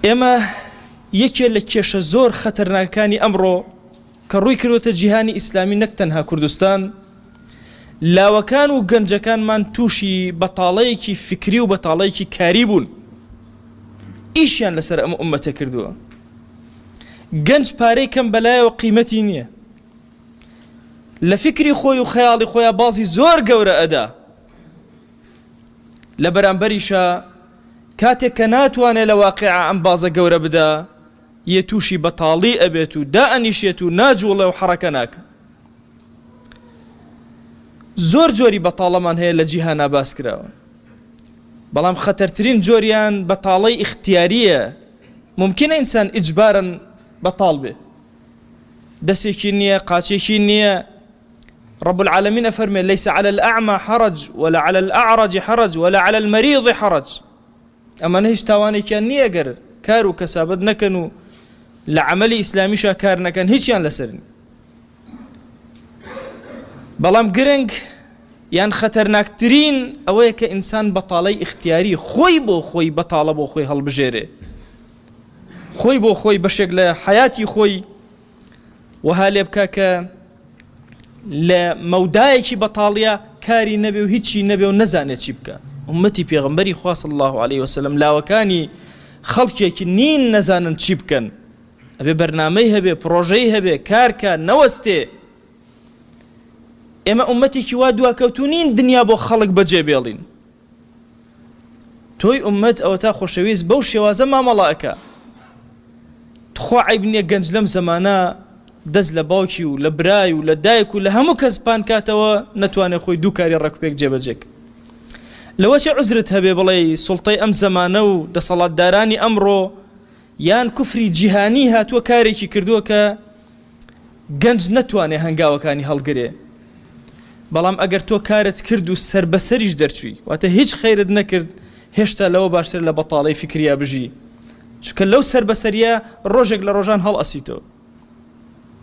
ئێمە یەکێ لە کێشە زۆر خەتەرناکانی ئەمڕۆ کە ڕووی کردوتە جیهانی ئیسلامی نەک تەنها کوردستان، لاوەکان و گەنجەکانمان تووشی بەتاڵەیەکی فکری و بەتاڵەیەکی کاری بوون، ئیشیان لەسەر ئەمە ئومەتە کردووە. گەنج پارەی کەم بەلایەوە قیمەتی نییە، لە فکری خۆی و خەیاڵی خۆیان بازی زۆر گەورە ئەدا، لە بەرامبەریشە کاتێک کە ناتوانێت لە واقعە ئەم بازە گەورە بدا، یە تووشی بەتاڵی ئەبێت و دائەنیشێت و ناجوڵێ و حەڕەکە ناکە. زۆر جۆری بەتاڵەمان هەیە لە جیهانا باس کراوە، بەڵام خەتەرترین جۆریان بەتاڵەی ئیختیاریە. ممکنە ئینسان ئیجبارن بەتاڵ بێ، دەسێکی نییە، قاچێکی نییە. رب العالمين أفرمي ليس على الأعمى حرج ولا على الأعرج حرج ولا على المريض حرج. أما نهيش تاواني كان نية قرر كارو كسابد نكنو لعملي إسلامي شاكار نكن هيش يان لسرني. بلام قرنك يان خطرناكترين أوه كإنسان بطالي اختياري خوي بو خوي بطالة بو خوي هالبجيري، خوي بو خوي بشكل حياتي خوي وهالي بكاكا لمودایەکی بەتاڵیە کاری نەبێ و هیچی نەبێ و نەزانێت چی بکە. ئومەتی پێغەمبەری خوا صلی الله عليه وسلم لاوەکانی خەڵکێکی نین نەزانن چی بکەن، ئەبێ بەرنامەی هەبێ، پرۆژەی هەبێ، کارکە نەوەستێ. ئێمە ئومەتێکی وا دواکەوتونین دنیا بۆ خەڵک بەجێ بێڵین. تۆی ئومەت ئەوە تا خۆشەویست بەو شێوازە مامەڵەکە. تخوا عیب نییە گەنج لەم زەمانە دەست لە باوکی و لە برای و لە دایک و لە هەموو کەس پان کاتەوە نەتوانێت خۆی دوو کاری ڕێکوپێک جێبەجێک. لەوە چه عوزرت هەبێ بڵێ سوڵتەی ئەم زەمانە و دەسەڵاتدارانی ئەمڕۆ یان کوفری جیهانی هاتووە کارێکی کردووە کە گەنج نەتوانێ هەنگاوەکانی هەڵگرێ. بەڵام ئەگەر تۆ کارت کرد و سەر بەسەریش دەرچووی، واتە هیچ خەیرت نەکرد، هێشتا لەوە باشتر لە بەتاڵەی فکریا بژی، چونکە لەو سەر بەسەریە ڕۆژێک لە ڕۆژان هەڵ ئەسیتەوە.